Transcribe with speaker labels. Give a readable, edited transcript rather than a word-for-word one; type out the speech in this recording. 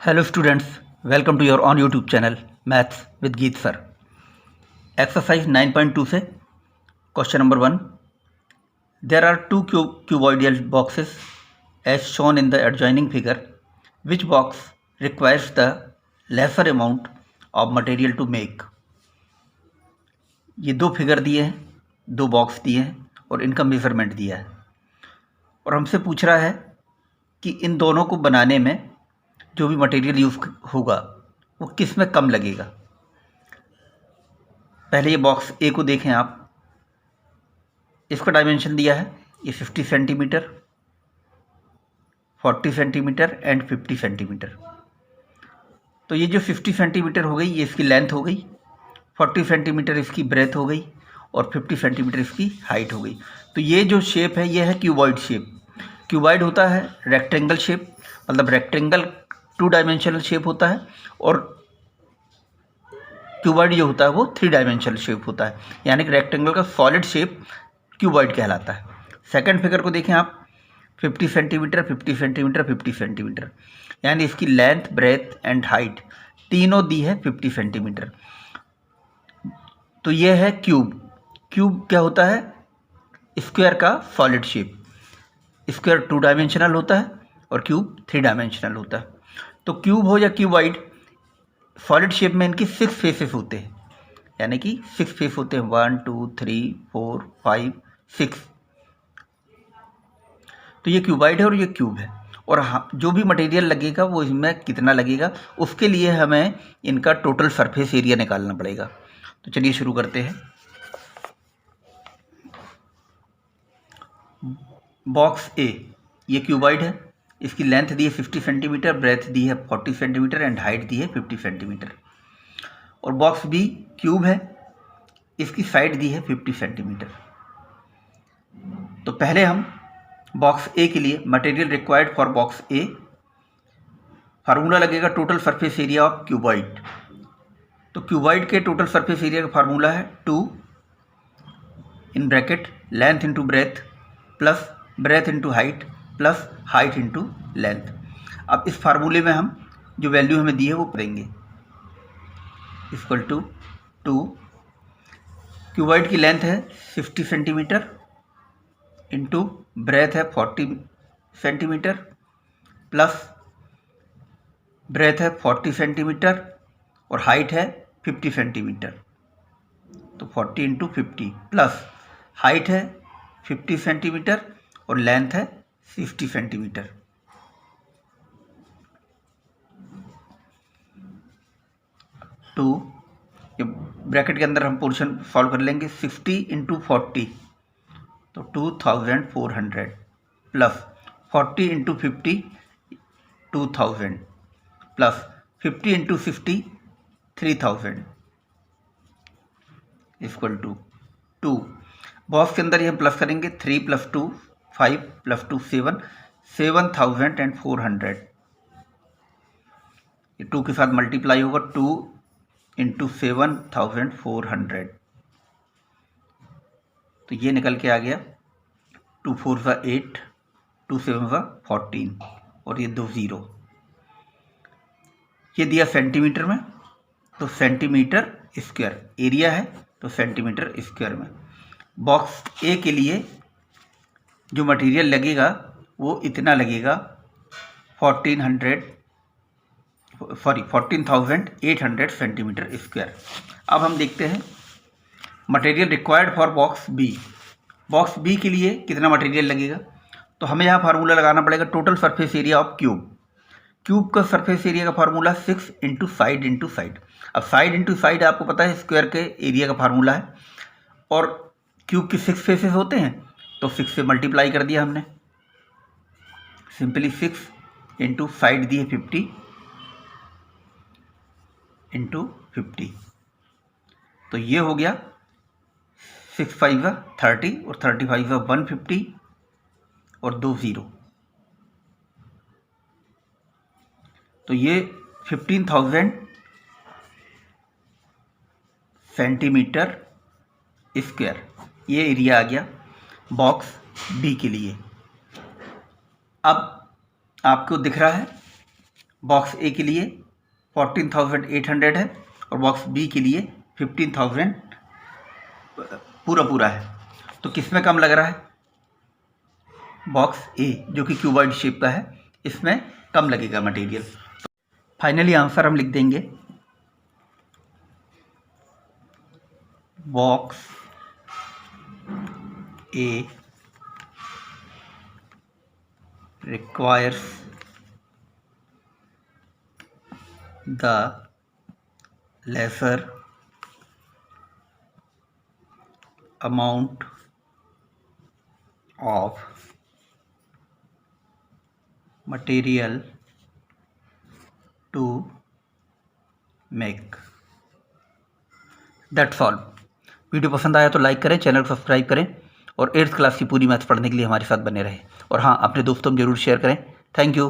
Speaker 1: Hello students, welcome to your on YouTube channel Maths with Geet sir. Exercise 9.2 से question number 1. There are two cuboidal boxes as shown in the adjoining figure. Which box requires the lesser amount of material to make? ये दो figure दिए हैं, दो box दिए हैं और इनका मेजरमेंट दिया है और हमसे पूछ रहा है कि इन दोनों को बनाने में जो भी मटेरियल यूज़ होगा वो किस में कम लगेगा। पहले ये बॉक्स ए को देखें आप, इसका डायमेंशन दिया है ये 50 सेंटीमीटर, 40 सेंटीमीटर एंड 50 सेंटीमीटर। तो ये जो 50 सेंटीमीटर हो गई ये इसकी लेंथ हो गई, 40 सेंटीमीटर इसकी ब्रेथ हो गई और 50 सेंटीमीटर इसकी हाइट हो गई। तो ये जो शेप है ये है क्यूबॉइड शेप। क्यूबॉइड होता है रेक्टेंगल शेप, मतलब रेक्टेंगल 2 डायमेंशनल शेप होता है और क्यूबॉइड जो होता है वो 3 डायमेंशनल शेप होता है, यानी कि रेक्टेंगल का सॉलिड शेप क्यूबॉइड कहलाता है। सेकंड फिगर को देखें आप, 50 सेंटीमीटर 50 सेंटीमीटर 50 सेंटीमीटर, यानी इसकी लेंथ ब्रेथ एंड हाइट तीनों दी है 50 सेंटीमीटर। तो ये है क्यूब। क्यूब क्या होता है? स्क्वायर का सॉलिड शेप। स्क्वायर 2 डायमेंशनल होता है और क्यूब 3 डायमेंशनल होता है। तो क्यूब हो या क्यूबॉइड, सॉलिड शेप में इनकी 6 फेसेस होते हैं, यानी कि 6 फेस होते हैं, 1 2 3 4 5 6। तो ये क्यूबॉइड है और ये क्यूब है और जो भी मटेरियल लगेगा वो इसमें कितना लगेगा उसके लिए हमें इनका टोटल सरफेस एरिया निकालना पड़ेगा। तो चलिए शुरू करते हैं। बॉक्स ए ये क्यूबॉइड है, इसकी लेंथ दी है 50 सेंटीमीटर, ब्रेथ दी है 40 सेंटीमीटर एंड हाइट दी है 50 सेंटीमीटर। और बॉक्स बी क्यूब है, इसकी साइड दी है 50 सेंटीमीटर। तो पहले हम बॉक्स ए के लिए material required for box A, formula लगेगा total surface area of cuboid. तो क्यूबॉइड के टोटल सरफेस एरिया का फार्मूला है 2 in bracket length into breadth plus breadth into height plus height into length. अब इस फार्मूले में हम जो वैल्यू हमें दी है वो करेंगे, इक्वल टू 2। क्यूबॉइड की लेंथ है 50 सेंटीमीटर इंटू ब्रेथ है 40 सेंटीमीटर प्लस ब्रेथ है 40 सेंटीमीटर और हाइट है 50 सेंटीमीटर। तो 40 इंटू 50 प्लस हाइट है 50 सेंटीमीटर और लेंथ है 60 सेंटीमीटर। टू ये ब्रैकेट के अंदर हम पोर्शन सॉल्व कर लेंगे, 60 इंटू 40 तो 2400 plus 40 into 50 2000 plus 50 into 60 3000 equal to 2। Box के अंदर ये हम प्लस करेंगे, 3 + 2 5 + 2 7 7400। ये 2 के साथ मल्टीप्लाई होगा, 2 इंटू 7400। तो ये निकल के आ गया 2 4 ज़ा 8 2 7 ज़ा 14 और ये 2 0। ये दिया सेंटीमीटर में, तो सेंटीमीटर स्क्वायर एरिया है तो सेंटीमीटर स्क्वायर में। बॉक्स ए के लिए जो मटेरियल लगेगा वो इतना लगेगा 14,800 सेंटीमीटर स्क्वायर। अब हम देखते हैं material required for box B. Box B के लिए कितना मटेरियल लगेगा, तो हमें यहाँ फार्मूला लगाना पड़ेगा total surface area of cube. Cube का सरफेस एरिया का formula 6 into side into side. अब साइड इंटू साइड आपको पता है स्क्वायर के एरिया का फार्मूला है और क्यूब की 6 फेसेस होते हैं तो 6 से मल्टीप्लाई कर दिया हमने, सिंपली 6 इंटू साइड दी है 50 इंटू 50। तो ये हो गया 6 5 ज़ा 30 और 35 ज़ा 150 और 2 0। तो ये 15,000 सेंटीमीटर स्क्वायर ये एरिया आ गया बॉक्स बी के लिए। अब आपको दिख रहा है बॉक्स ए के लिए 14,800 है और बॉक्स बी के लिए 15,000 पूरा है। तो किस में कम लग रहा है? बॉक्स ए जो कि क्यूबॉइड शेप का है, इसमें कम लगेगा मटेरियल। फाइनली आंसर हम लिख देंगे, box A requires the lesser amount of material to make. That's all. Video पसंद आया तो लाइक करें, चैनल को सब्सक्राइब करें और 8th क्लास की पूरी मैथ्स पढ़ने के लिए हमारे साथ बने रहें। और हाँ, अपने दोस्तों में ज़रूर शेयर करें। Thank you.